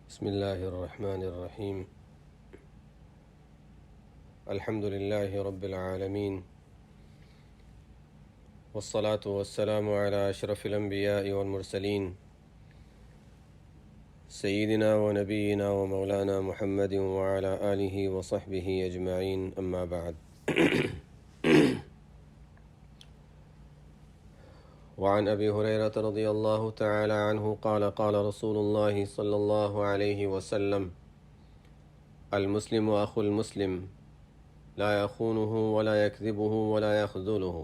بسم الله الرحمن الرحيم. الحمد لله رب العالمين، والصلاة والسلام على أشرف الأنبياء والمرسلين سيدنا ونبينا ومولانا محمد وعلى آله وصحبه أجمعين، أما بعد. وعن أبي هريرة رضي الله تعالى عنه قال قال رسول الله صلى الله عليه وسلم: المسلم أخو المسلم، لا يخونه ولا يكذبه ولا يخذله،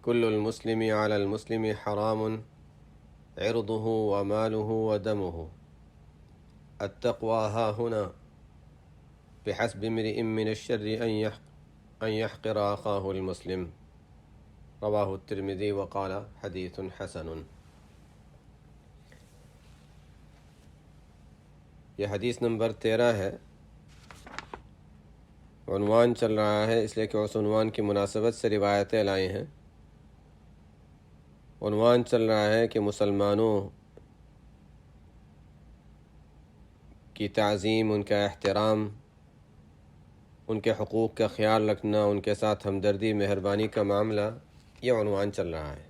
كل المسلم على المسلم حرام، عرضه وماله ودمه، التقوى هاهنا، بحسب امرئ من الشر أن يحقر أخاه المسلم، رواہ الترمذی وقال حدیث حسن۔ یہ حدیث نمبر 13 ہے۔ عنوان چل رہا ہے اس لیے کہ اس عنوان کی مناسبت سے روایتیں لائی ہیں۔ عنوان چل رہا ہے کہ مسلمانوں کی تعظیم، ان کا احترام، ان کے حقوق کا خیال رکھنا، ان کے ساتھ ہمدردی، مہربانی کا معاملہ، یہ عنوان چل رہا ہے۔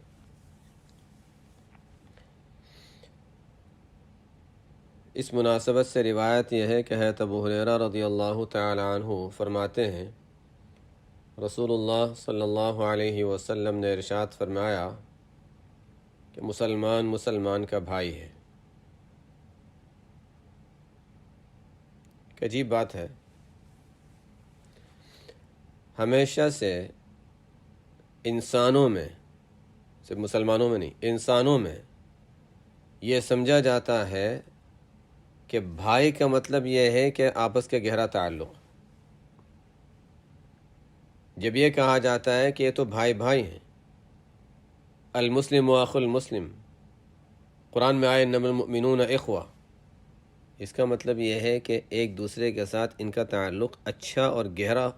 اس مناسبت سے روایت یہ ہے کہ حضرت ابو ہریرہ رضی اللہ تعالی عنہ فرماتے ہیں، رسول اللہ صلی اللہ علیہ وسلم نے ارشاد فرمایا کہ مسلمان مسلمان کا بھائی ہے۔ ایک عجیب بات ہے، ہمیشہ سے انسانوں میں، صرف مسلمانوں میں نہیں، انسانوں میں یہ سمجھا جاتا ہے کہ بھائی کا مطلب یہ ہے کہ آپس کے گہرا تعلق۔ جب یہ کہا جاتا ہے کہ یہ تو بھائی بھائی ہیں، المسلم اخو المسلم، قرآن میں آئے انما المؤمنون اخوہ، اس کا مطلب یہ ہے کہ ایک دوسرے کے ساتھ ان کا تعلق اچھا اور گہرا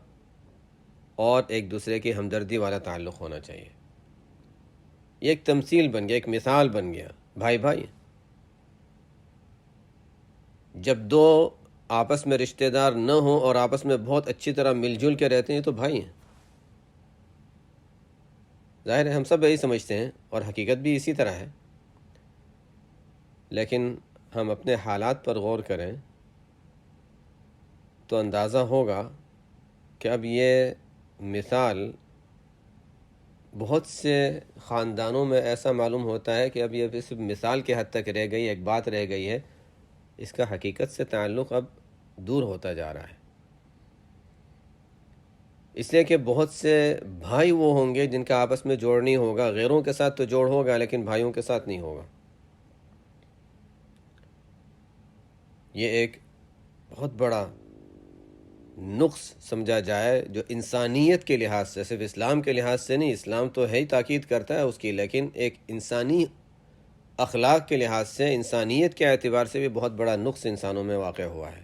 اور ایک دوسرے کی ہمدردی والا تعلق ہونا چاہیے۔ یہ ایک تمثیل بن گیا، ایک مثال بن گیا، بھائی بھائی۔ جب دو آپس میں رشتہ دار نہ ہوں اور آپس میں بہت اچھی طرح مل جل کے رہتے ہیں تو بھائی ہیں۔ ظاہر ہے ہم سب یہی سمجھتے ہیں اور حقیقت بھی اسی طرح ہے، لیکن ہم اپنے حالات پر غور کریں تو اندازہ ہوگا کہ اب یہ مثال بہت سے خاندانوں میں ایسا معلوم ہوتا ہے کہ اب یہ صرف مثال کے حد تک رہ گئی، ایک بات رہ گئی ہے، اس کا حقیقت سے تعلق اب دور ہوتا جا رہا ہے۔ اس لیے کہ بہت سے بھائی وہ ہوں گے جن کا آپس میں جوڑ نہیں ہوگا، غیروں کے ساتھ تو جوڑ ہوگا لیکن بھائیوں کے ساتھ نہیں ہوگا۔ یہ ایک بہت بڑا نقص سمجھا جائے جو انسانیت کے لحاظ سے، صرف اسلام کے لحاظ سے نہیں، اسلام تو ہے ہی تاکید کرتا ہے اس کی، لیکن ایک انسانی اخلاق کے لحاظ سے، انسانیت کے اعتبار سے بھی بہت بڑا نقص انسانوں میں واقع ہوا ہے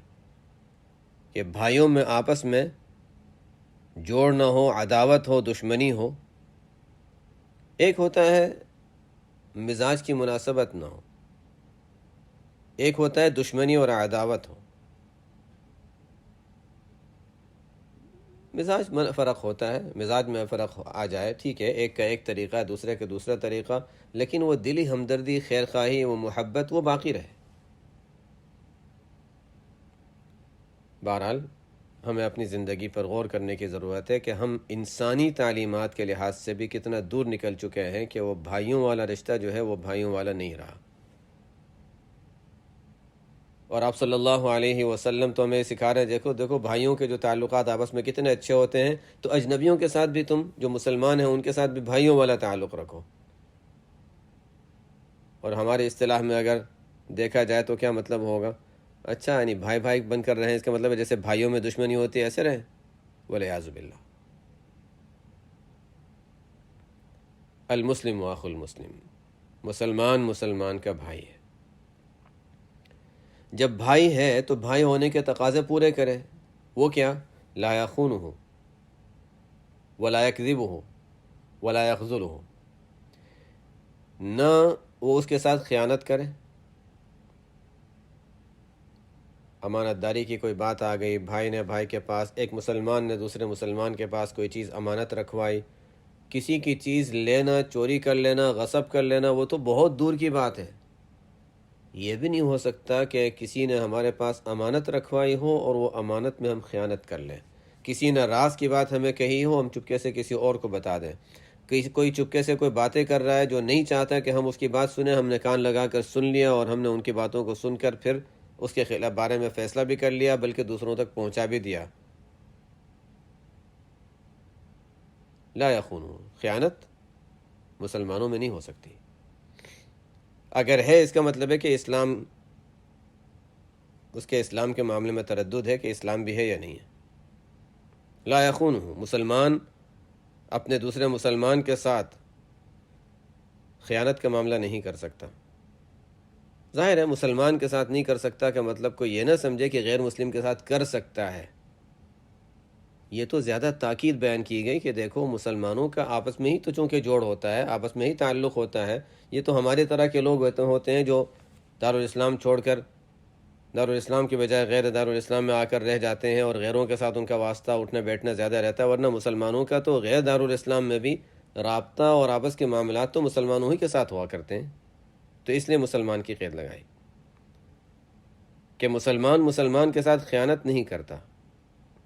کہ بھائیوں میں آپس میں جوڑ نہ ہو، عداوت ہو، دشمنی ہو۔ ایک ہوتا ہے مزاج کی مناسبت نہ ہو، ایک ہوتا ہے دشمنی اور عداوت ہو۔ مزاج میں فرق ہوتا ہے، مزاج میں فرق آ جائے، ٹھیک ہے، ایک کا ایک طریقہ، دوسرے کا دوسرا طریقہ، لیکن وہ دلی ہمدردی، خیر خواہی، وہ محبت، وہ باقی رہے۔ بہرحال ہمیں اپنی زندگی پر غور کرنے کی ضرورت ہے کہ ہم انسانی تعلیمات کے لحاظ سے بھی کتنا دور نکل چکے ہیں کہ وہ بھائیوں والا رشتہ جو ہے وہ بھائیوں والا نہیں رہا۔ اور آپ صلی اللہ علیہ وسلم تو ہمیں سکھا رہے ہیں، دیکھو بھائیوں کے جو تعلقات آپس میں کتنے اچھے ہوتے ہیں، تو اجنبیوں کے ساتھ بھی تم جو مسلمان ہیں ان کے ساتھ بھی بھائیوں والا تعلق رکھو۔ اور ہماری اصطلاح میں اگر دیکھا جائے تو کیا مطلب ہوگا؟ اچھا، یعنی بھائی بھائی بن کر رہیں، اس کا مطلب ہے جیسے بھائیوں میں دشمنی ہوتی ہے ایسے رہیں؟ والعیاذ باللہ۔ المسلم اخو المسلم، مسلمان مسلمان کا بھائی ہے۔ جب بھائی ہے تو بھائی ہونے کے تقاضے پورے کرے۔ وہ کیا؟ لا یخونہ ولا یکذبہ ولا یخذلہ، نہ وہ اس کے ساتھ خیانت کرے، امانت داری کی کوئی بات آ گئی، بھائی نے بھائی کے پاس، ایک مسلمان نے دوسرے مسلمان کے پاس کوئی چیز امانت رکھوائی، کسی کی چیز لینا، چوری کر لینا، غصب کر لینا وہ تو بہت دور کی بات ہے۔ یہ بھی نہیں ہو سکتا کہ کسی نے ہمارے پاس امانت رکھوائی ہو اور وہ امانت میں ہم خیانت کر لیں۔ کسی نے راز کی بات ہمیں کہی ہو، ہم چپکے سے کسی اور کو بتا دیں۔ کوئی چپکے سے کوئی باتیں کر رہا ہے جو نہیں چاہتا کہ ہم اس کی بات سنیں، ہم نے کان لگا کر سن لیا اور ہم نے ان کی باتوں کو سن کر پھر اس کے خلاف بارے میں فیصلہ بھی کر لیا، بلکہ دوسروں تک پہنچا بھی دیا۔ لا یخونون، خیانت مسلمانوں میں نہیں ہو سکتی۔ اگر ہے اس کا مطلب ہے کہ اس کے اسلام کے معاملے میں تردد ہے کہ اسلام بھی ہے یا نہیں ہے۔ لا یخونہ، مسلمان اپنے دوسرے مسلمان کے ساتھ خیانت کا معاملہ نہیں کر سکتا۔ ظاہر ہے مسلمان کے ساتھ نہیں کر سکتا کہ مطلب کوئی یہ نہ سمجھے کہ غیر مسلم کے ساتھ کر سکتا ہے۔ یہ تو زیادہ تاکید بیان کی گئی کہ دیکھو مسلمانوں کا آپس میں ہی تو چونکہ جوڑ ہوتا ہے، آپس میں ہی تعلق ہوتا ہے۔ یہ تو ہمارے طرح کے لوگ ہوتے ہیں جو دارالاسلام چھوڑ کر دارالاسلام کی بجائے غیر دارالاسلام میں آ کر رہ جاتے ہیں اور غیروں کے ساتھ ان کا واسطہ اٹھنا بیٹھنا زیادہ رہتا ہے، ورنہ مسلمانوں کا تو غیر دارالاسلام میں بھی رابطہ اور آپس کے معاملات تو مسلمانوں ہی کے ساتھ ہوا کرتے ہیں۔ تو اس لیے مسلمان کی قید لگائی کہ مسلمان کے ساتھ خیانت نہیں کرتا،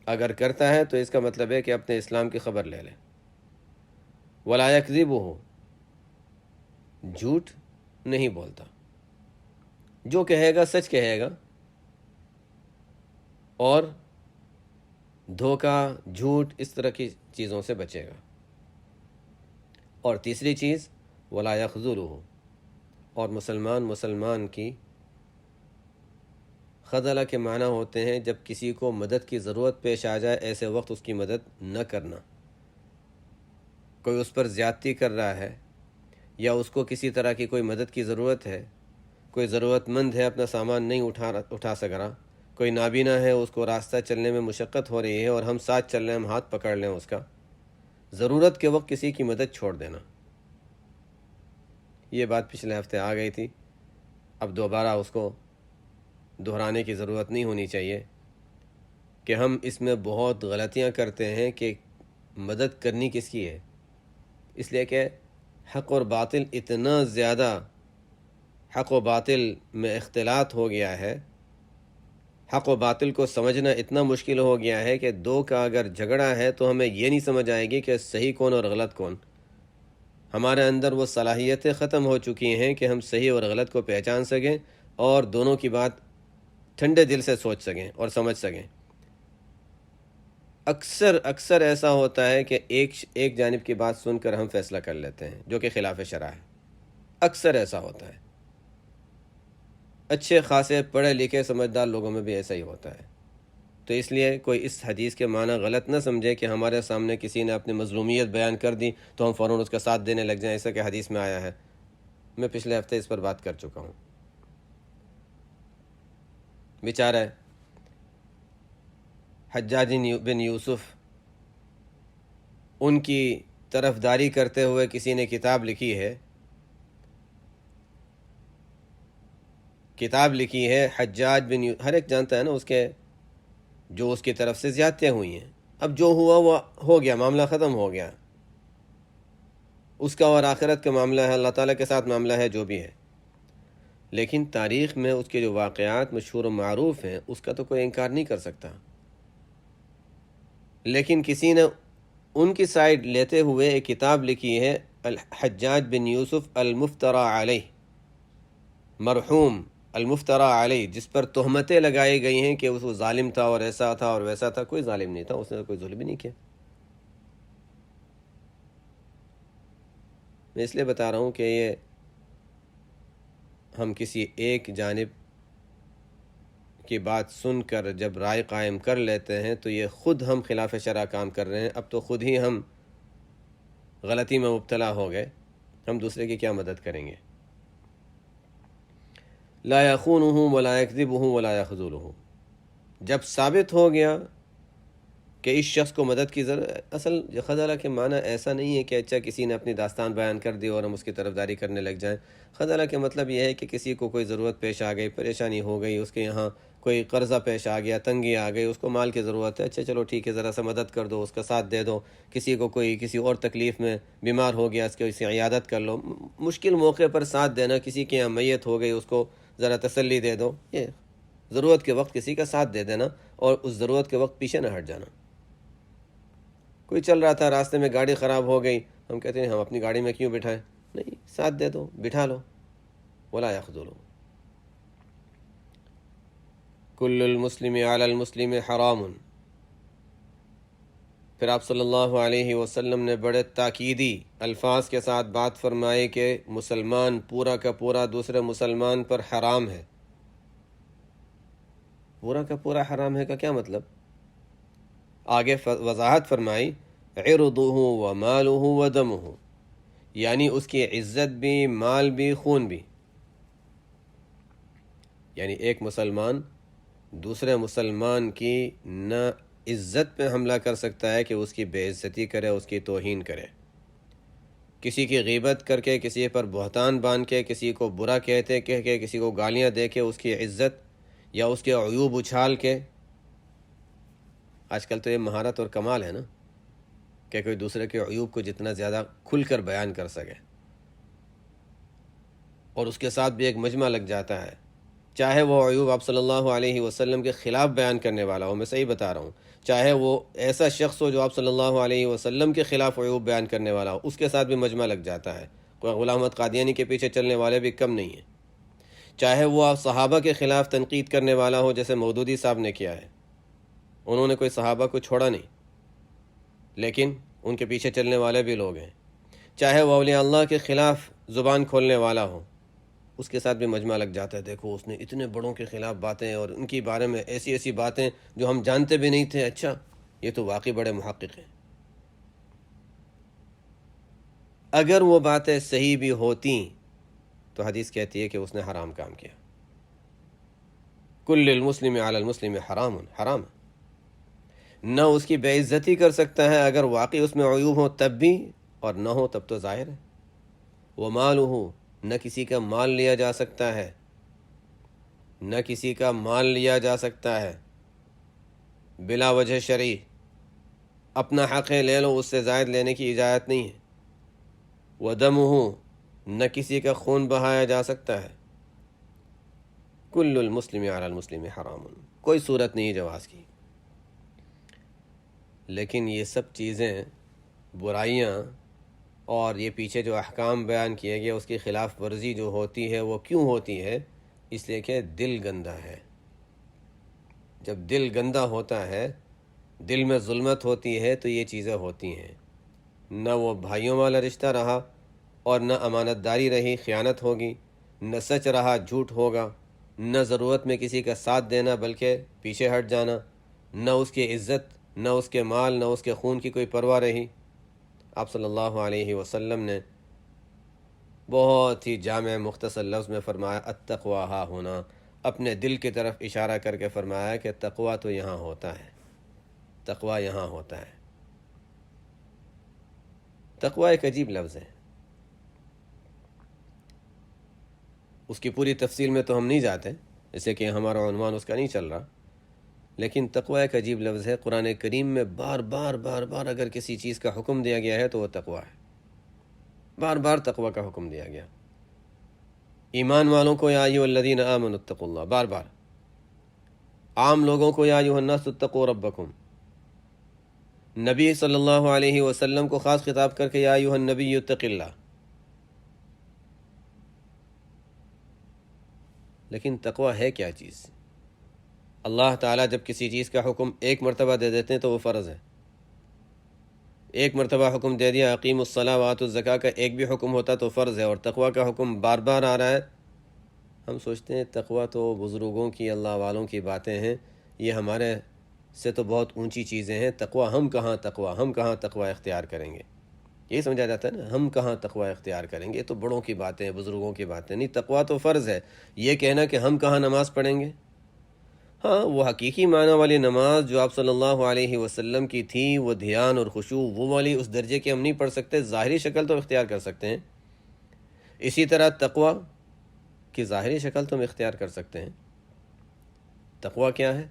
اگر کرتا ہے تو اس کا مطلب ہے کہ اپنے اسلام کی خبر لے لے۔ ولا یکذبہ، جھوٹ نہیں بولتا، جو کہے گا سچ کہے گا اور دھوکہ، جھوٹ، اس طرح کی چیزوں سے بچے گا۔ اور تیسری چیز ولا یخذلہ، اور مسلمان کی خذلہ کے معنی ہوتے ہیں جب کسی کو مدد کی ضرورت پیش آ جائے، ایسے وقت اس کی مدد نہ کرنا۔ کوئی اس پر زیادتی کر رہا ہے یا اس کو کسی طرح کی کوئی مدد کی ضرورت ہے، کوئی ضرورت مند ہے، اپنا سامان نہیں اٹھا سک رہا، کوئی نابینا ہے، اس کو راستہ چلنے میں مشقت ہو رہی ہے اور ہم ساتھ چل رہے ہیں، ہم ہاتھ پکڑ لیں اس کا، ضرورت کے وقت کسی کی مدد چھوڑ دینا۔ یہ بات پچھلے ہفتے آ گئی تھی، اب دوبارہ اس کو دہرانے کی ضرورت نہیں ہونی چاہیے کہ ہم اس میں بہت غلطیاں کرتے ہیں کہ مدد کرنی کس کی ہے، اس لیے کہ حق اور باطل اتنا زیادہ، حق و باطل میں اختلاط ہو گیا ہے، حق و باطل کو سمجھنا اتنا مشکل ہو گیا ہے کہ دو کا اگر جھگڑا ہے تو ہمیں یہ نہیں سمجھ آئے گی کہ صحیح کون اور غلط کون۔ ہمارے اندر وہ صلاحیتیں ختم ہو چکی ہیں کہ ہم صحیح اور غلط کو پہچان سکیں اور دونوں کی بات ٹھنڈے دل سے سوچ سکیں اور سمجھ سکیں۔ اکثر ایسا ہوتا ہے کہ ایک جانب کی بات سن کر ہم فیصلہ کر لیتے ہیں جو کہ خلاف شرع ہے، اکثر ایسا ہوتا ہے۔ اچھے خاصے پڑھے لکھے سمجھدار لوگوں میں بھی ایسا ہی ہوتا ہے۔ تو اس لیے کوئی اس حدیث کے معنی غلط نہ سمجھے کہ ہمارے سامنے کسی نے اپنی مظلومیت بیان کر دی تو ہم فوراً اس کا ساتھ دینے لگ جائیں، ایسا کہ حدیث میں آیا ہے۔ میں پچھلے ہفتے اس پر بات کر چکا ہوں۔ بیچارہ حجاج بن یوسف، ان کی طرفداری کرتے ہوئے کسی نے کتاب لکھی ہے، حجاج بن ہر ایک جانتا ہے نا اس کے، جو اس کی طرف سے زیادتیاں ہوئی ہیں۔ اب جو ہوا وہ ہو گیا، معاملہ ختم ہو گیا، اس کا اور آخرت کا معاملہ ہے، اللہ تعالیٰ کے ساتھ معاملہ ہے، جو بھی ہے۔ لیکن تاریخ میں اس کے جو واقعات مشہور و معروف ہیں اس کا تو کوئی انکار نہیں کر سکتا۔ لیکن کسی نے ان کی سائیڈ لیتے ہوئے ایک کتاب لکھی ہے، الحجاج بن یوسف المفترى علیہ، مرحوم المفترى علیہ، جس پر تہمتیں لگائی گئی ہیں کہ وہ ظالم تھا اور ایسا تھا اور ویسا تھا۔ کوئی ظالم نہیں تھا، اس نے کوئی ظلم بھی نہیں کیا۔ میں اس لیے بتا رہا ہوں کہ یہ ہم کسی ایک جانب کی بات سن کر جب رائے قائم کر لیتے ہیں تو یہ خود ہم خلاف شرع کام کر رہے ہیں، اب تو خود ہی ہم غلطی میں مبتلا ہو گئے، ہم دوسرے کی کیا مدد کریں گے۔ لا یخونہ ولا یکذبہ ولا یخذلہ، جب ثابت ہو گیا کہ اس شخص کو مدد کی ضرورت، اصل خذلہ کے معنی ایسا نہیں ہے کہ اچھا کسی نے اپنی داستان بیان کر دی اور ہم اس کی طرفداری کرنے لگ جائیں۔ خذلہ کے مطلب یہ ہے کہ کسی کو کوئی ضرورت پیش آ گئی، پریشانی ہو گئی، اس کے یہاں کوئی قرضہ پیش آ گیا، تنگی آ گئی، اس کو مال کی ضرورت ہے، اچھا چلو ٹھیک ہے، ذرا سا مدد کر دو، اس کا ساتھ دے دو۔ کسی کو کوئی کسی اور تکلیف میں بیمار ہو گیا، اس کی اسے عیادت کر لو۔ مشکل موقع پر ساتھ دینا، کسی کی یہاں میت ہو گئی، اس کو ذرا تسلی دے دو، یہ ضرورت کے وقت کسی کا ساتھ دے دینا، اور اس ضرورت کے وقت پیچھے نہ ہٹ جانا۔ کوئی چل رہا تھا، راستے میں گاڑی خراب ہو گئی، ہم کہتے ہیں ہم اپنی گاڑی میں کیوں بٹھائیں؟ نہیں، ساتھ دے دو، بٹھا لو۔ ولا یخذلوا کل المسلم علی المسلم حرام۔ پھر آپ صلی اللہ علیہ وسلم نے بڑے تاکیدی الفاظ کے ساتھ بات فرمائی کہ مسلمان پورا کا پورا دوسرے مسلمان پر حرام ہے۔ پورا کا پورا حرام ہے کا کیا مطلب؟ آگے وضاحت فرمائی، عرضہ ومالہ ودمہ، یعنی اس کی عزت بھی، مال بھی، خون بھی۔ یعنی ایک مسلمان دوسرے مسلمان کی نہ عزت پہ حملہ کر سکتا ہے کہ اس کی بے عزتی کرے، اس کی توہین کرے، کسی کی غیبت کر کے، کسی پر بہتان باندھ کے، کسی کو برا کہہ کے، کسی کو گالیاں دے کے اس کی عزت یا اس کے عیوب اچھال کے۔ آج کل تو یہ مہارت اور کمال ہے نا کہ کوئی دوسرے کے عیوب کو جتنا زیادہ کھل کر بیان کر سکے، اور اس کے ساتھ بھی ایک مجمع لگ جاتا ہے، چاہے وہ عیوب آپ صلی اللہ علیہ وسلم کے خلاف بیان کرنے والا ہو، میں صحیح بتا رہا ہوں، چاہے وہ ایسا شخص ہو جو آپ صلی اللہ علیہ وسلم کے خلاف عیوب بیان کرنے والا ہو، اس کے ساتھ بھی مجمع لگ جاتا ہے۔ کوئی غلام احمد قادیانی کے پیچھے چلنے والے بھی کم نہیں ہیں، چاہے وہ آپ صحابہ کے خلاف تنقید کرنے والا ہو جیسے مودودی صاحب نے کیا ہے، انہوں نے کوئی صحابہ کو چھوڑا نہیں، لیکن ان کے پیچھے چلنے والے بھی لوگ ہیں، چاہے وہ اولیاء اللہ کے خلاف زبان کھولنے والا ہو، اس کے ساتھ بھی مجمع لگ جاتا ہے۔ دیکھو اس نے اتنے بڑوں کے خلاف باتیں، اور ان کی بارے میں ایسی ایسی باتیں جو ہم جانتے بھی نہیں تھے، اچھا یہ تو واقعی بڑے محقق ہیں۔ اگر وہ باتیں صحیح بھی ہوتی تو حدیث کہتی ہے کہ اس نے حرام کام کیا۔ کل المسلم علی المسلم حرام، حرام نہ اس کی بے عزتی کر سکتا ہے اگر واقعی اس میں عیوب ہو تب بھی، اور نہ ہو تب تو ظاہر ہے۔ ومالہ، نہ کسی کا مال لیا جا سکتا ہے، نہ کسی کا مال لیا جا سکتا ہے بلا وجہ شرعی، اپنا حق ہے لے لو، اس سے زائد لینے کی اجازت نہیں ہے۔ ودمہ، نہ کسی کا خون بہایا جا سکتا ہے۔ کل المسلم علی المسلم حرام، کوئی صورت نہیں جواز کی۔ لیکن یہ سب چیزیں، برائیاں اور یہ پیچھے جو احکام بیان کیے گئے اس کی خلاف ورزی جو ہوتی ہے وہ کیوں ہوتی ہے؟ اس لیے کہ دل گندا ہے۔ جب دل گندا ہوتا ہے، دل میں ظلمت ہوتی ہے تو یہ چیزیں ہوتی ہیں۔ نہ وہ بھائیوں والا رشتہ رہا، اور نہ امانت داری رہی، خیانت ہوگی، نہ سچ رہا، جھوٹ ہوگا، نہ ضرورت میں کسی کا ساتھ دینا بلکہ پیچھے ہٹ جانا، نہ اس کی عزت، نہ اس کے مال، نہ اس کے خون کی کوئی پرواہ رہی۔ آپ صلی اللہ علیہ وسلم نے بہت ہی جامع مختصر لفظ میں فرمایا، التقوی ہا ہونا، اپنے دل کی طرف اشارہ کر کے فرمایا کہ تقوی تو یہاں ہوتا ہے، تقوی یہاں ہوتا ہے۔ تقوی ایک عجیب لفظ ہے، اس کی پوری تفصیل میں تو ہم نہیں جاتے، جیسے کہ ہمارا عنوان اس کا نہیں چل رہا، لیکن تقوی ایک عجیب لفظ ہے۔ قرآن کریم میں بار بار اگر کسی چیز کا حکم دیا گیا ہے تو وہ تقوی ہے، بار بار تقوی کا حکم دیا گیا۔ ایمان والوں کو یا ایھا الذین آمنوا اتقوا اللہ، بار بار۔ عام لوگوں کو یا ایھا الناس اتقوا ربکم۔ نبی صلی اللہ علیہ وسلم کو خاص خطاب کر کے یا ایھا النبی اتق اللہ۔ لیکن تقوی ہے کیا چیز؟ اللہ تعالیٰ جب کسی چیز کا حکم ایک مرتبہ دے دیتے ہیں تو وہ فرض ہے۔ ایک مرتبہ حکم دے دیا اقیموا الصلاۃ وآتوا الزکوٰۃ کا، ایک بھی حکم ہوتا تو فرض ہے، اور تقوی کا حکم بار بار آ رہا ہے۔ ہم سوچتے ہیں تقوی تو بزرگوں کی، اللہ والوں کی باتیں ہیں، یہ ہمارے سے تو بہت اونچی چیزیں ہیں، تقوی ہم کہاں تقوی اختیار کریں گے؟ یہی سمجھا جاتا ہے نا، ہم کہاں تقوی اختیار کریں گے، یہ تو بڑوں کی باتیں ہیں، بزرگوں کی باتیں نہیں، تقوی تو فرض ہے۔ یہ کہنا کہ ہم کہاں نماز پڑھیں گے، ہاں وہ حقیقی معنی والی نماز جو آپ صلی اللہ علیہ وسلم کی تھی، وہ دھیان اور خشوع وہ والی اس درجے کی ہم نہیں پڑھ سکتے، ظاہری شکل تو اختیار کر سکتے ہیں۔ اسی طرح تقوی کی ظاہری شکل تو ہم اختیار کر سکتے ہیں۔ تقوی کیا ہے؟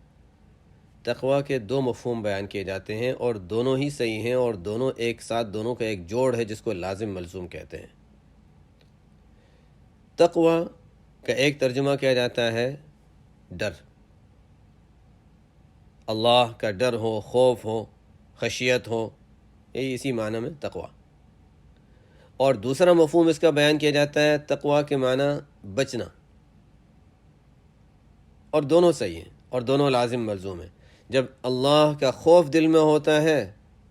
تقوی کے دو مفہوم بیان کیے جاتے ہیں اور دونوں ہی صحیح ہیں، اور دونوں ایک ساتھ، دونوں کا ایک جوڑ ہے جس کو لازم ملزوم کہتے ہیں۔ تقوی کا ایک ترجمہ کیا جاتا ہے ڈر، اللہ کا ڈر ہو، خوف ہو، خشیت ہو، یہی اسی معنی میں تقوی۔ اور دوسرا مفہوم اس کا بیان کیا جاتا ہے تقوی کے معنی بچنا، اور دونوں صحیح ہیں اور دونوں لازم ملزوم ہیں۔ جب اللہ کا خوف دل میں ہوتا ہے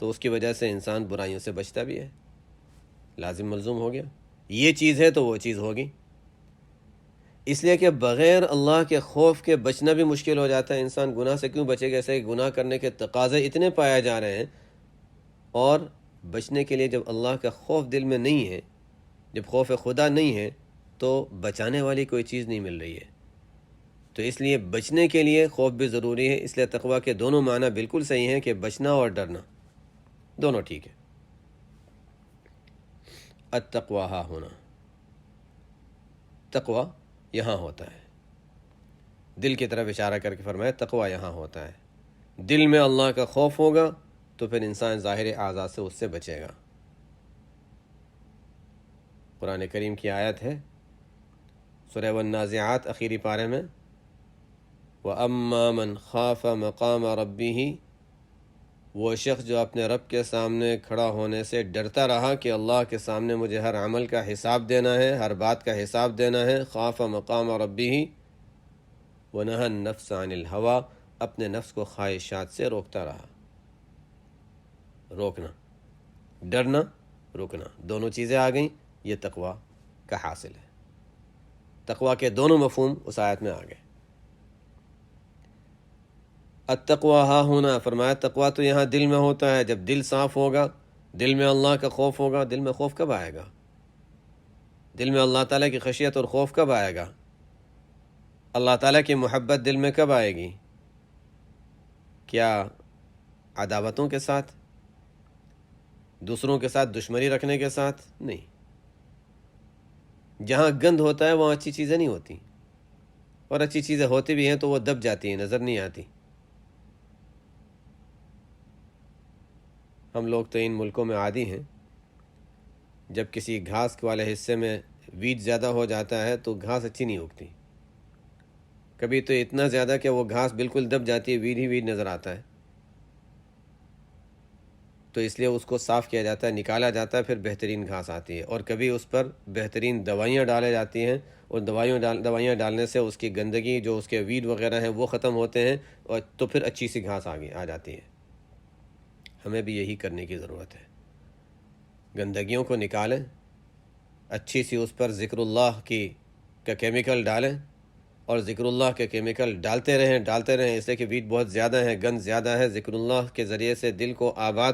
تو اس کی وجہ سے انسان برائیوں سے بچتا بھی ہے، لازم ملزوم ہو گیا، یہ چیز ہے تو وہ چیز ہوگی۔ اس لیے کہ بغیر اللہ کے خوف کے بچنا بھی مشکل ہو جاتا ہے۔ انسان گناہ سے کیوں بچے گا؟ ایسے گناہ کرنے کے تقاضے اتنے پائے جا رہے ہیں، اور بچنے کے لیے جب اللہ کا خوف دل میں نہیں ہے، جب خوف خدا نہیں ہے، تو بچانے والی کوئی چیز نہیں مل رہی ہے۔ تو اس لیے بچنے کے لیے خوف بھی ضروری ہے۔ اس لیے تقوی کے دونوں معنی بالکل صحیح ہیں کہ بچنا اور ڈرنا دونوں ٹھیک ہے۔ التقوی ہاں ہونا، تقوی یہاں ہوتا ہے، دل کی طرف اشارہ کر کے فرمایا تقوی یہاں ہوتا ہے۔ دل میں اللہ کا خوف ہوگا تو پھر انسان ظاہر اعضاء سے اس سے بچے گا۔ قرآن کریم کی آیت ہے سورہ والنازعات آخری پارے میں، وَأَمَّا مَنْ خَافَ مَقَامَ رَبِّهِ، وہ شخص جو اپنے رب کے سامنے کھڑا ہونے سے ڈرتا رہا کہ اللہ کے سامنے مجھے ہر عمل کا حساب دینا ہے، ہر بات کا حساب دینا ہے۔ خاف مقام ربہ ونہى النفس عن الہویٰ، اپنے نفس کو خواہشات سے روکتا رہا۔ روکنا، ڈرنا، رکنا، دونوں چیزیں آ گئیں، یہ تقوی کا حاصل ہے۔ تقوی کے دونوں مفہوم اس آیت میں آ گئے۔ التقوی ہا ہونا، فرمایا تقوی تو یہاں دل میں ہوتا ہے۔ جب دل صاف ہوگا، دل میں اللہ کا خوف ہوگا۔ دل میں خوف کب آئے گا؟ دل میں اللہ تعالیٰ کی خشیت اور خوف کب آئے گا؟ اللہ تعالیٰ کی محبت دل میں کب آئے گی؟ کیا عداوتوں کے ساتھ، دوسروں کے ساتھ دشمنی رکھنے کے ساتھ؟ نہیں۔ جہاں گند ہوتا ہے وہاں اچھی چیزیں نہیں ہوتی، اور اچھی چیزیں ہوتی بھی ہیں تو وہ دب جاتی ہیں، نظر نہیں آتی۔ ہم لوگ تو ان ملکوں میں عادی ہیں، جب کسی گھاس والے حصے میں ویٹ زیادہ ہو جاتا ہے تو گھاس اچھی نہیں اگتی، کبھی تو اتنا زیادہ کہ وہ گھاس بالکل دب جاتی ہے، ویٹ ہی ویٹ نظر آتا ہے۔ تو اس لیے اس کو صاف کیا جاتا ہے، نکالا جاتا ہے، پھر بہترین گھاس آتی ہے۔ اور کبھی اس پر بہترین دوائیاں ڈالی جاتی ہیں، اور دوائیاں ڈالنے سے اس کی گندگی جو اس کے ویڈ وغیرہ ہیں وہ ختم ہوتے ہیں، اور تو پھر اچھی سی گھاس آ جاتی ہے۔ ہمیں بھی یہی کرنے کی ضرورت ہے، گندگیوں کو نکالیں، اچھی سی اس پر ذکر اللہ کا کیمیکل ڈالیں، اور ذکر اللہ کے کیمیکل ڈالتے رہیں، اس لیے کہ ویٹ بہت زیادہ ہے، گند زیادہ ہے۔ ذکر اللہ کے ذریعے سے دل کو آباد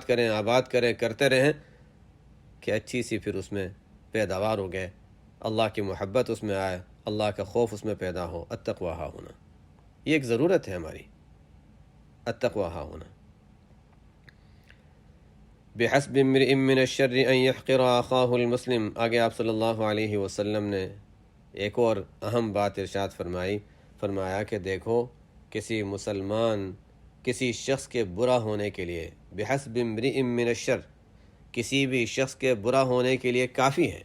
کریں، کرتے رہیں کہ اچھی سی پھر اس میں پیداوار ہو گئے، اللہ کی محبت اس میں آئے، اللہ کا خوف اس میں پیدا ہو۔ التقوی ہا ہونا، یہ ایک ضرورت ہے ہماری، التقوی ہا ہونا۔ بحسب امرئ من الشر ان يحقر اخاه المسلم، آگے آپ صلی اللہ علیہ وسلم نے ایک اور اہم بات ارشاد فرمایا کہ دیکھو، کسی مسلمان کسی شخص کے برا ہونے کے لیے، بحسب امرئ من الشر، کسی بھی شخص کے برا ہونے کے لیے کافی ہے۔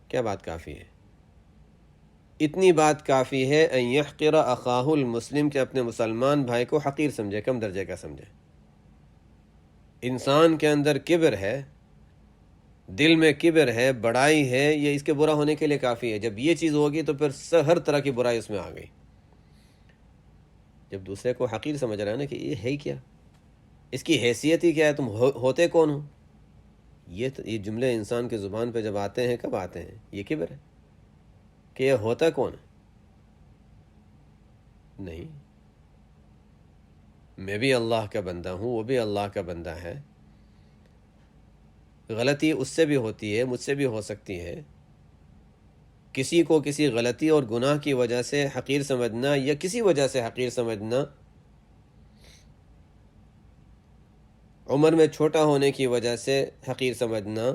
کیا بات کافی ہے؟ اتنی بات کافی ہے ان یحقر اخاہ المسلم، کہ اپنے مسلمان بھائی کو حقیر سمجھے، کم درجے کا سمجھے۔ انسان کے اندر کبر ہے، دل میں کبر ہے، بڑائی ہے، یہ اس کے برا ہونے کے لیے کافی ہے۔ جب یہ چیز ہوگی تو پھر ہر طرح کی برائی اس میں آ گئی۔ جب دوسرے کو حقیر سمجھ رہا ہے نا کہ یہ ہے کیا، اس کی حیثیت ہی کیا ہے، تم ہوتے کون ہو، یہ جملے انسان کے زبان پہ جب آتے ہیں، کب آتے ہیں؟ یہ کبر ہے کہ یہ ہوتا کون ہے؟ نہیں، میں بھی اللہ کا بندہ ہوں، وہ بھی اللہ کا بندہ ہے، غلطی اس سے بھی ہوتی ہے، مجھ سے بھی ہو سکتی ہے۔ کسی کو کسی غلطی اور گناہ کی وجہ سے حقیر سمجھنا، یا کسی وجہ سے حقیر سمجھنا، عمر میں چھوٹا ہونے کی وجہ سے حقیر سمجھنا،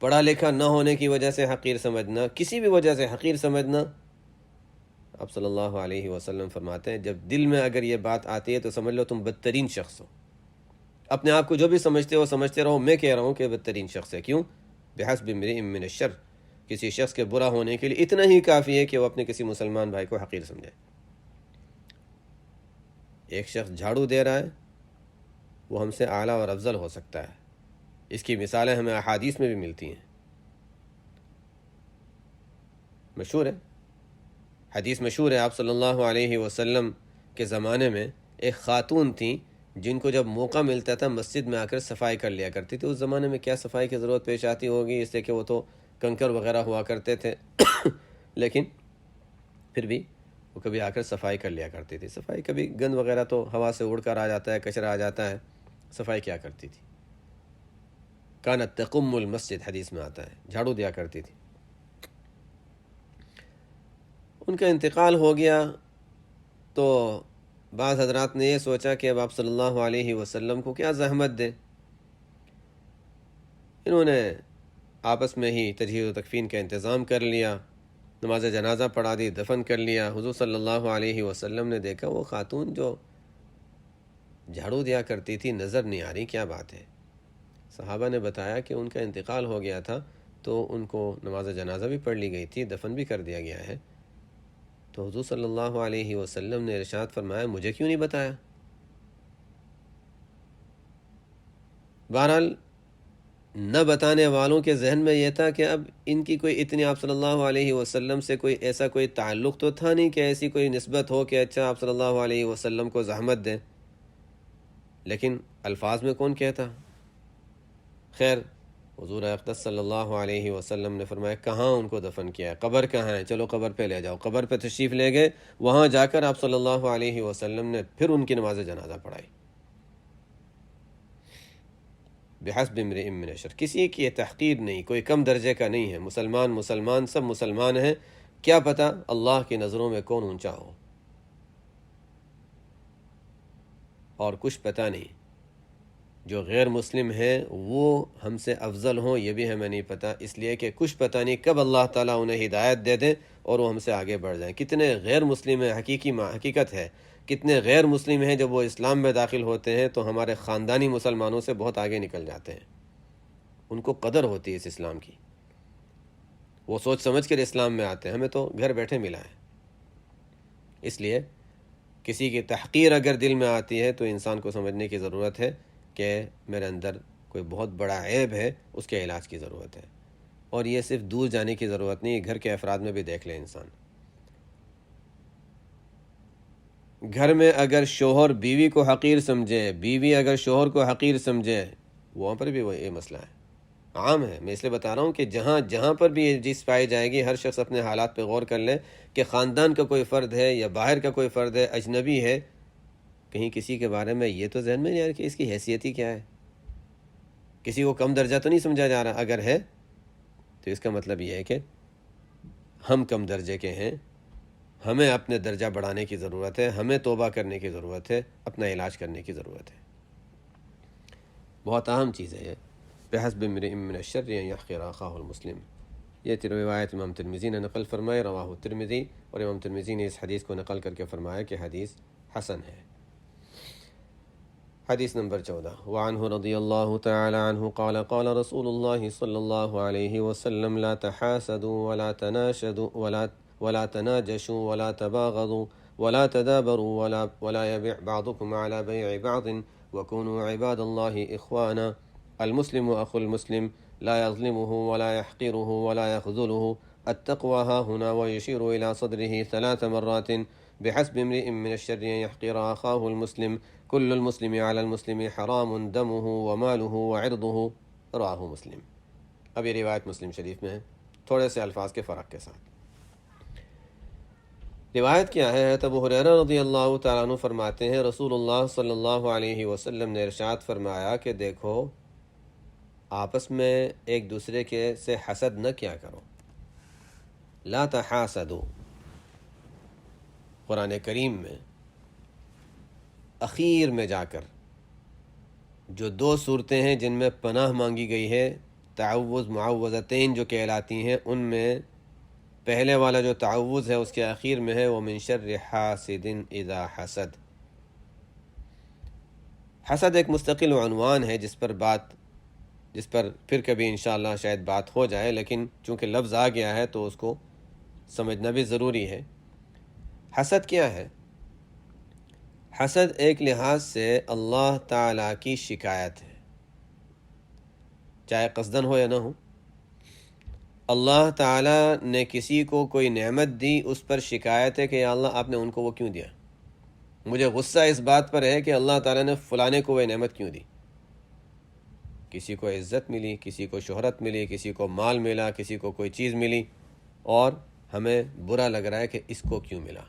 پڑھا لکھا نہ ہونے کی وجہ سے حقیر سمجھنا، کسی بھی وجہ سے حقیر سمجھنا، آپ صلی اللہ علیہ وسلم فرماتے ہیں جب دل میں اگر یہ بات آتی ہے تو سمجھ لو تم بدترین شخص ہو. اپنے آپ کو جو بھی سمجھتے ہو سمجھتے رہو، میں کہہ رہا ہوں کہ بدترین شخص ہے. کیوں؟ بحسب امرئ من الشر، کسی شخص کے برا ہونے کے لیے اتنا ہی کافی ہے کہ وہ اپنے کسی مسلمان بھائی کو حقیر سمجھے. ایک شخص جھاڑو دے رہا ہے، وہ ہم سے اعلیٰ اور افضل ہو سکتا ہے. اس کی مثالیں ہمیں احادیث میں بھی ملتی ہیں، مشہور ہے، حدیث مشہور ہے. آپ صلی اللہ علیہ وسلم کے زمانے میں ایک خاتون تھیں جن کو جب موقع ملتا تھا مسجد میں آ کر صفائی کر لیا کرتی تھی. اس زمانے میں کیا صفائی کی ضرورت پیش آتی ہوگی، اس لیے کہ وہ تو کنکر وغیرہ ہوا کرتے تھے لیکن پھر بھی وہ کبھی آ کر صفائی کر لیا کرتی تھی. صفائی کبھی گند وغیرہ تو ہوا سے اڑ کر آ جاتا ہے، کچرا آ جاتا ہے، صفائی کیا کرتی تھی؟ کانت تقم المسجد، حدیث میں آتا ہے، جھاڑو دیا کرتی تھی. ان کا انتقال ہو گیا تو بعض حضرات نے یہ سوچا کہ اب آپ صلی اللہ علیہ وسلم کو کیا زحمت دیں. انہوں نے آپس میں ہی تجہیز و تکفین کا انتظام کر لیا، نماز جنازہ پڑھا دی، دفن کر لیا. حضور صلی اللہ علیہ وسلم نے دیکھا وہ خاتون جو جھاڑو دیا کرتی تھی نظر نہیں آ رہی، کیا بات ہے؟ صحابہ نے بتایا کہ ان کا انتقال ہو گیا تھا تو ان کو نماز جنازہ بھی پڑھ لی گئی تھی، دفن بھی کر دیا گیا ہے. تو حضور صلی اللہ علیہ وسلم نے ارشاد فرمایا مجھے کیوں نہیں بتایا؟ بہرحال نہ بتانے والوں کے ذہن میں یہ تھا کہ اب ان کی کوئی اتنی آپ صلی اللہ علیہ وسلم سے کوئی ایسا کوئی تعلق تو تھا نہیں کہ ایسی کوئی نسبت ہو کہ اچھا آپ صلی اللہ علیہ وسلم کو زحمت دیں. لیکن الفاظ میں کون کہتا؟ خیر، حضور اقدس صلی اللہ علیہ وسلم نے فرمایا کہاں ان کو دفن کیا ہے، قبر کہاں ہے، چلو قبر پہ لے جاؤ. قبر پہ تشریف لے گئے، وہاں جا کر آپ صلی اللہ علیہ وسلم نے پھر ان کی نماز جنازہ پڑھائی. بحسب امرئ من الشر، کسی کی تحقیر نہیں، کوئی کم درجے کا نہیں ہے. مسلمان سب مسلمان ہیں. کیا پتہ اللہ کی نظروں میں کون اونچا ہو، اور کچھ پتہ نہیں جو غیر مسلم ہیں وہ ہم سے افضل ہوں، یہ بھی ہمیں نہیں پتہ. اس لیے کہ کچھ پتہ نہیں کب اللہ تعالیٰ انہیں ہدایت دے دیں اور وہ ہم سے آگے بڑھ جائیں. کتنے غیر مسلم ہیں، حقیقت ہے کتنے غیر مسلم ہیں جب وہ اسلام میں داخل ہوتے ہیں تو ہمارے خاندانی مسلمانوں سے بہت آگے نکل جاتے ہیں. ان کو قدر ہوتی ہے اس اسلام کی، وہ سوچ سمجھ کر اسلام میں آتے ہیں. ہمیں تو گھر بیٹھے ملا ہے. اس لیے کسی کی تحقیر اگر دل میں آتی ہے تو انسان کو سمجھنے کی ضرورت ہے کہ میرے اندر کوئی بہت بڑا عیب ہے، اس کے علاج کی ضرورت ہے. اور یہ صرف دور جانے کی ضرورت نہیں، گھر کے افراد میں بھی دیکھ لے انسان. گھر میں اگر شوہر بیوی کو حقیر سمجھے، بیوی اگر شوہر کو حقیر سمجھے، وہاں پر بھی یہ مسئلہ ہے، عام ہے. میں اس لیے بتا رہا ہوں کہ جہاں پر بھی یہ چیز پائی جائے گی ہر شخص اپنے حالات پہ غور کر لے کہ خاندان کا کوئی فرد ہے یا باہر کا کوئی فرد ہے، اجنبی ہے، کہیں کسی کے بارے میں یہ تو ذہن میں نہیں آ رہا کہ اس کی حیثیت ہی کیا ہے، کسی کو کم درجہ تو نہیں سمجھا جا رہا. اگر ہے تو اس کا مطلب یہ ہے کہ ہم کم درجے کے ہیں، ہمیں اپنے درجہ بڑھانے کی ضرورت ہے، ہمیں توبہ کرنے کی ضرورت ہے، اپنا علاج کرنے کی ضرورت ہے. بہت اہم چیز ہے یہ. بحسب امرئ من الشر ان يحقر اخاه المسلم. یہ روایت امام ترمذی نے نقل فرمائی، رواہ ترمذی، اور امام ترمذی نے اس حدیث کو نقل کر کے فرمایا کہ حدیث حسن ہے. حدیث نمبر 14. وعنہ رضی اللہ تعالی عنہ قال قال رسول اللہ صلی اللہ علیہ وسلم لا تحاسدوا ولا تناشدوا ولا تناجشوا ولا تباغضوا ولا تدابروا ولا يبيع بعضكم على بيع بعض وكونوا عباد الله إخوانا. المسلم أخو المسلم لا يظلمه ولا يحقره ولا يخذله. التقوى ها هنا، ويشير إلى صدره 3 مرات. بحسب امرئ من الشر أن يحقر أخاه المسلم. كل المسلم على المسلم حرام دمه وماله وعرضه. رواہ مسلم. اب یہ روایت مسلم شریف میں ہے، تھوڑے سے الفاظ کے فرق کے ساتھ. روایت کیا ہے؟ ابو ہریرہ رضی اللہ تعالیٰ عنہ فرماتے ہیں رسول اللہ صلی اللہ علیہ وسلم نے ارشاد فرمایا کہ دیکھو آپس میں ایک دوسرے کے سے حسد نہ کیا کرو. لا تحاسدوا، قرآن کریم میں اخیر میں جا کر جو 2 صورتیں ہیں جن میں پناہ مانگی گئی ہے، تعوذ معوذتین جو کہلاتی ہیں، ان میں پہلے والا جو تعوذ ہے اس کے آخر میں ہے وَمِن شَرِّ حَاسِدٍ إِذَا حَسَد۔ حسد ایک مستقل عنوان ہے جس پر پھر کبھی انشاءاللہ شاید بات ہو جائے، لیکن چونکہ لفظ آ گیا ہے تو اس کو سمجھنا بھی ضروری ہے۔ حسد کیا ہے؟ حسد ایک لحاظ سے اللہ تعالیٰ کی شکایت ہے، چاہے قصدن ہو یا نہ ہو۔ اللہ تعالیٰ نے کسی کو کوئی نعمت دی، اس پر شکایت ہے کہ یا اللہ آپ نے ان کو وہ کیوں دیا۔ مجھے غصہ اس بات پر ہے کہ اللہ تعالیٰ نے فلانے کو وہ نعمت کیوں دی۔ کسی کو عزت ملی، کسی کو شہرت ملی، کسی کو مال ملا، کسی کو کوئی چیز ملی، اور ہمیں برا لگ رہا ہے کہ اس کو کیوں ملا۔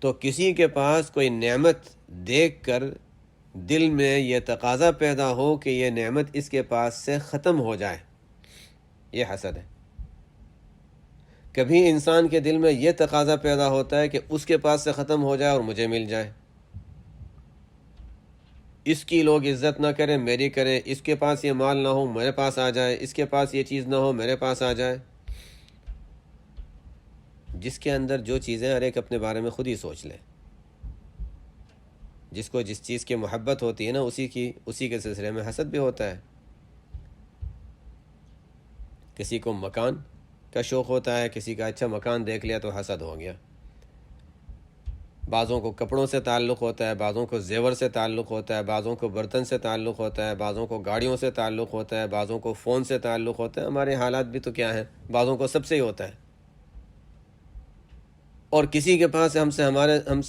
تو کسی کے پاس کوئی نعمت دیکھ کر دل میں یہ تقاضا پیدا ہو کہ یہ نعمت اس کے پاس سے ختم ہو جائے، یہ حسد ہے۔ کبھی انسان کے دل میں یہ تقاضا پیدا ہوتا ہے کہ اس کے پاس سے ختم ہو جائے اور مجھے مل جائے، اس کی لوگ عزت نہ کریں میری کریں، اس کے پاس یہ مال نہ ہو میرے پاس آ جائے، اس کے پاس یہ چیز نہ ہو میرے پاس آ جائے۔ جس کے اندر جو چیزیں ہر ایک اپنے بارے میں خود ہی سوچ لے، جس کو جس چیز کی محبت ہوتی ہے نا اسی کے سلسلے میں حسد بھی ہوتا ہے۔ کسی کو مکان کا شوق ہوتا ہے، کسی کا اچھا مکان دیکھ لیا تو حسد ہو گیا۔ بعضوں کو کپڑوں سے تعلق ہوتا ہے، بعضوں کو زیور سے تعلق ہوتا ہے، بعضوں کو برتن سے تعلق ہوتا ہے، بعضوں کو گاڑیوں سے تعلق ہوتا ہے، بعضوں کو فون سے تعلق ہوتا ہے۔ ہمارے حالات بھی تو کیا ہیں، بعضوں کو سب سے ہی ہوتا ہے۔ اور کسی کے پاس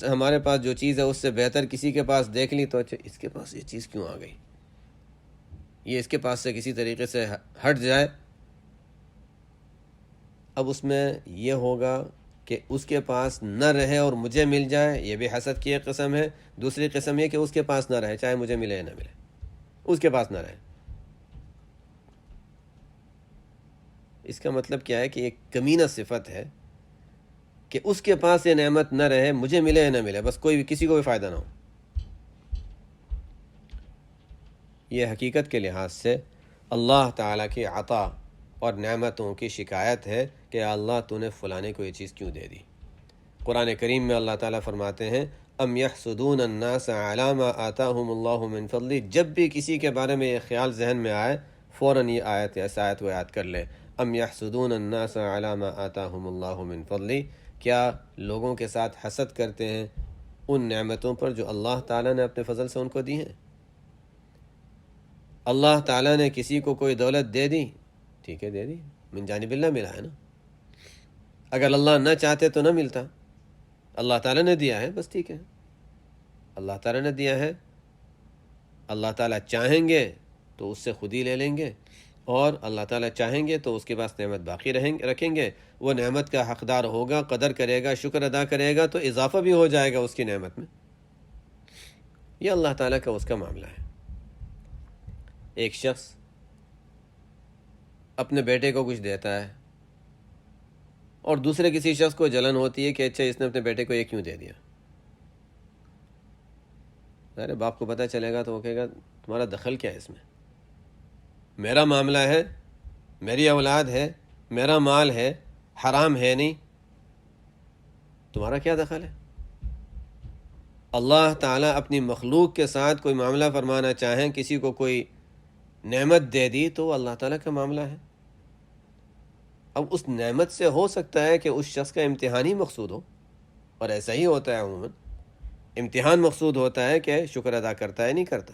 ہمارے پاس جو چیز ہے اس سے بہتر کسی کے پاس دیکھ لی تو اچھا اس کے پاس یہ چیز کیوں آ گئی، یہ اس کے پاس سے کسی طریقے سے ہٹ جائے۔ اب اس میں یہ ہوگا کہ اس کے پاس نہ رہے اور مجھے مل جائے، یہ بھی حسد کی ایک قسم ہے۔ دوسری قسم یہ کہ اس کے پاس نہ رہے، چاہے مجھے ملے یا نہ ملے، اس کے پاس نہ رہے۔ اس کا مطلب کیا ہے کہ ایک کمینہ صفت ہے کہ اس کے پاس یہ نعمت نہ رہے، مجھے ملے یا نہ ملے، بس کسی کو بھی فائدہ نہ ہو۔ یہ حقیقت کے لحاظ سے اللہ تعالیٰ کی عطا اور نعمتوں کی شکایت ہے کہ اللہ تو نے فلانے کو یہ چیز کیوں دے دی۔ قرآن کریم میں اللہ تعالیٰ فرماتے ہیں ام یحسدون الناس علی ما آتاہم اللہ من فضلہ، جب بھی کسی کے بارے میں یہ خیال ذہن میں آئے فوراً یہ آیت کو یاد کر لے، ام یحسدون الناس علی ما آتاہم اللہ من فضلہ، کیا لوگوں کے ساتھ حسد کرتے ہیں ان نعمتوں پر جو اللہ تعالیٰ نے اپنے فضل سے ان کو دی ہیں۔ اللہ تعالیٰ نے کسی کو کوئی دولت دے دی، ٹھیک ہے دے دی، من جانب اللہ ملا ہے نا، اگر اللہ نہ چاہتے تو نہ ملتا، اللہ تعالیٰ نے دیا ہے بس ٹھیک ہے، اللہ تعالیٰ نے دیا ہے، اللہ تعالیٰ چاہیں گے تو اس سے خود ہی لے لیں گے، اور اللہ تعالیٰ چاہیں گے تو اس کے پاس نعمت باقی رکھیں گے، وہ نعمت کا حقدار ہوگا، قدر کرے گا، شکر ادا کرے گا تو اضافہ بھی ہو جائے گا اس کی نعمت میں۔ یہ اللہ تعالیٰ کا اس کا معاملہ ہے۔ ایک شخص اپنے بیٹے کو کچھ دیتا ہے اور دوسرے کسی شخص کو جلن ہوتی ہے کہ اچھا اس نے اپنے بیٹے کو یہ کیوں دے دیا۔ ارے باپ کو پتہ چلے گا تو وہ کہے گا تمہارا دخل کیا ہے اس میں، میرا معاملہ ہے، میری اولاد ہے، میرا مال ہے، حرام ہے نہیں، تمہارا کیا دخل ہے۔ اللہ تعالیٰ اپنی مخلوق کے ساتھ کوئی معاملہ فرمانا چاہیں، کسی کو کوئی نعمت دے دی تو اللہ تعالیٰ کا معاملہ ہے۔ اب اس نعمت سے ہو سکتا ہے کہ اس شخص کا امتحان ہی مقصود ہو، اور ایسا ہی ہوتا ہے عموماً، امتحان مقصود ہوتا ہے کہ شکر ادا کرتا ہے نہیں کرتا۔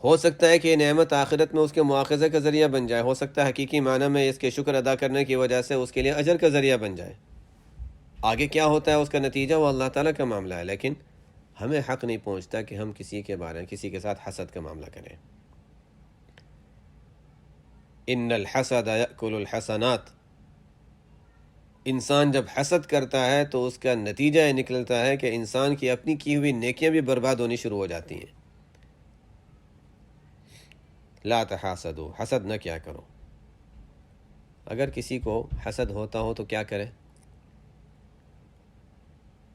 ہو سکتا ہے کہ یہ نعمت آخرت میں اس کے مواخذے کا ذریعہ بن جائے، ہو سکتا ہے حقیقی معنی میں اس کے شکر ادا کرنے کی وجہ سے اس کے لیے اجر کا ذریعہ بن جائے۔ آگے کیا ہوتا ہے اس کا نتیجہ وہ اللہ تعالیٰ کا معاملہ ہے، لیکن ہمیں حق نہیں پہنچتا کہ ہم کسی کے ساتھ حسد کا معاملہ کریں۔ ان الحسد یأکل الحسنات، انسان جب حسد کرتا ہے تو اس کا نتیجہ یہ نکلتا ہے کہ انسان کی اپنی کی ہوئی نیکیاں بھی برباد ہونی شروع ہو جاتی ہیں۔ لا تحاسدوا، حسد نہ کیا کرو۔ اگر کسی کو حسد ہوتا ہو تو کیا کرے؟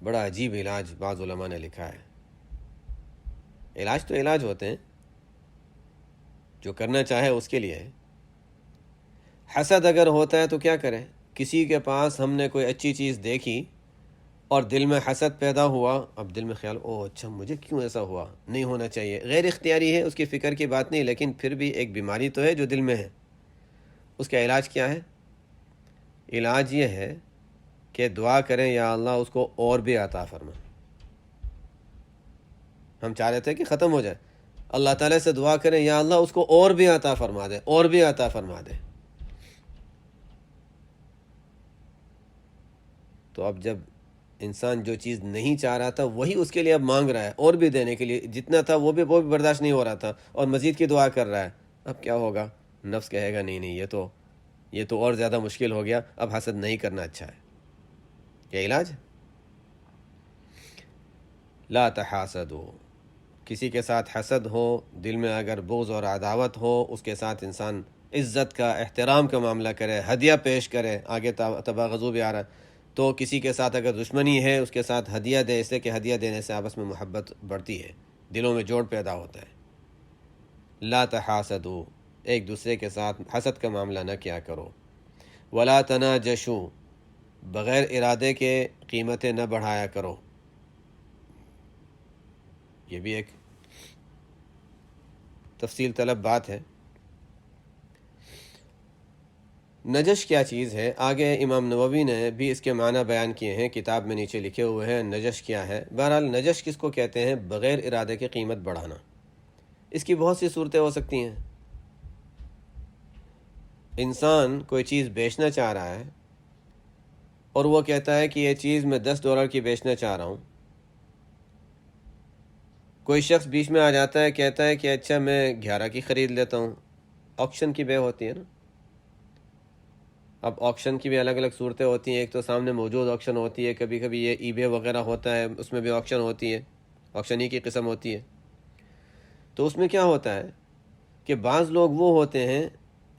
بڑا عجیب علاج بعض علماء نے لکھا ہے۔ علاج تو علاج ہوتے ہیں، جو کرنا چاہے اس کے لیے ہے۔ حسد اگر ہوتا ہے تو کیا کریں؟ کسی کے پاس ہم نے کوئی اچھی چیز دیکھی اور دل میں حسد پیدا ہوا، اب دل میں خیال او اچھا مجھے کیوں ایسا ہوا، نہیں ہونا چاہیے، غیر اختیاری ہے، اس کی فکر کی بات نہیں، لیکن پھر بھی ایک بیماری تو ہے جو دل میں ہے۔ اس کا علاج کیا ہے؟ علاج یہ ہے کہ دعا کریں یا اللہ اس کو اور بھی عطا فرما۔ ہم چاہ رہے تھے کہ ختم ہو جائے، اللہ تعالیٰ سے دعا کریں یا اللہ اس کو اور بھی عطا فرما دے، اور بھی عطا فرما دے۔ تو اب جب انسان جو چیز نہیں چاہ رہا تھا وہی اس کے لیے اب مانگ رہا ہے، اور بھی دینے کے لیے، جتنا تھا وہ بھی برداشت نہیں ہو رہا تھا، اور مزید کی دعا کر رہا ہے، اب کیا ہوگا؟ نفس کہے گا نہیں نہیں، یہ تو اور زیادہ مشکل ہو گیا، اب حسد نہیں کرنا اچھا ہے۔ کیا علاج؟ لا تحاسدوا، کسی کے ساتھ حسد ہو، دل میں اگر بغض اور عداوت ہو، اس کے ساتھ انسان عزت کا، احترام کا معاملہ کرے، ہدیہ پیش کرے، آگے تباغضوا بھی آ رہا ہے، تو کسی کے ساتھ اگر دشمنی ہے اس کے ساتھ ہدیہ دے، اس لیے کہ ہدیہ دینے سے آپس میں محبت بڑھتی ہے، دلوں میں جوڑ پیدا ہوتا ہے۔ لا تحاسدوا، ایک دوسرے کے ساتھ حسد کا معاملہ نہ کیا کرو۔ ولا تناجشوا، بغیر ارادے کے قیمتیں نہ بڑھایا کرو۔ یہ بھی ایک تفصیل طلب بات ہے۔ نجش کیا چیز ہے؟ آگے امام نووی نے بھی اس کے معنی بیان کیے ہیں، کتاب میں نیچے لکھے ہوئے ہیں نجش کیا ہے۔ بہرحال نجش کس کو کہتے ہیں؟ بغیر ارادے کے قیمت بڑھانا۔ اس کی بہت سی صورتیں ہو سکتی ہیں۔ انسان کوئی چیز بیچنا چاہ رہا ہے اور وہ کہتا ہے کہ یہ چیز میں $10 کی بیچنا چاہ رہا ہوں۔ کوئی شخص بیچ میں آ جاتا ہے، کہتا ہے کہ اچھا میں 11 کی خرید لیتا ہوں۔ آکشن کی بے ہوتی ہے نا۔ اب آکشن کی بھی الگ الگ صورتیں ہوتی ہیں، ایک تو سامنے موجود آکشن ہوتی ہے، کبھی کبھی یہ ای بے وغیرہ ہوتا ہے، اس میں بھی آکشن ہوتی ہے، آکشن ہی کی قسم ہوتی ہے۔ تو اس میں کیا ہوتا ہے کہ بعض لوگ وہ ہوتے ہیں،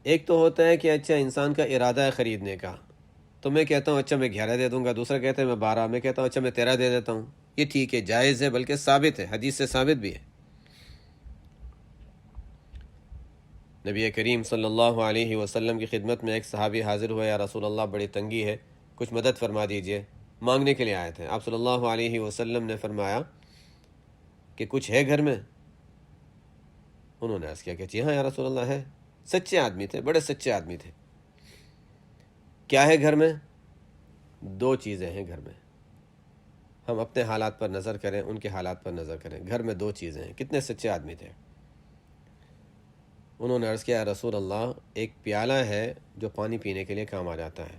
ایک تو ہوتا ہے کہ اچھا انسان کا ارادہ ہے خریدنے کا، تو میں کہتا ہوں اچھا میں 11 دے دوں گا، دوسرا کہتا ہے میں 12، میں کہتا ہوں اچھا میں 13 دے دیتا ہوں۔ یہ ٹھیک ہے، جائز ہے، بلکہ ثابت ہے، حدیث سے ثابت بھی ہے۔ نبی کریم صلی اللہ علیہ وسلم کی خدمت میں ایک صحابی حاضر ہوا، یا رسول اللہ بڑی تنگی ہے، کچھ مدد فرما دیجئے، مانگنے کے لیے آئے تھے۔ آپ صلی اللہ علیہ وسلم نے فرمایا کہ کچھ ہے گھر میں؟ انہوں نے عرض کیا کہ جی ہاں یا رسول اللہ ہے۔ سچے آدمی تھے، بڑے سچے آدمی تھے۔ کیا ہے گھر میں؟ 2 چیزیں ہیں گھر میں۔ ہم اپنے حالات پر نظر کریں، ان کے حالات پر نظر کریں، گھر میں 2 چیزیں ہیں۔ کتنے سچے آدمی تھے۔ انہوں نے عرض کیا یا رسول اللہ، ایک پیالہ ہے جو پانی پینے کے لیے کام آ جاتا ہے،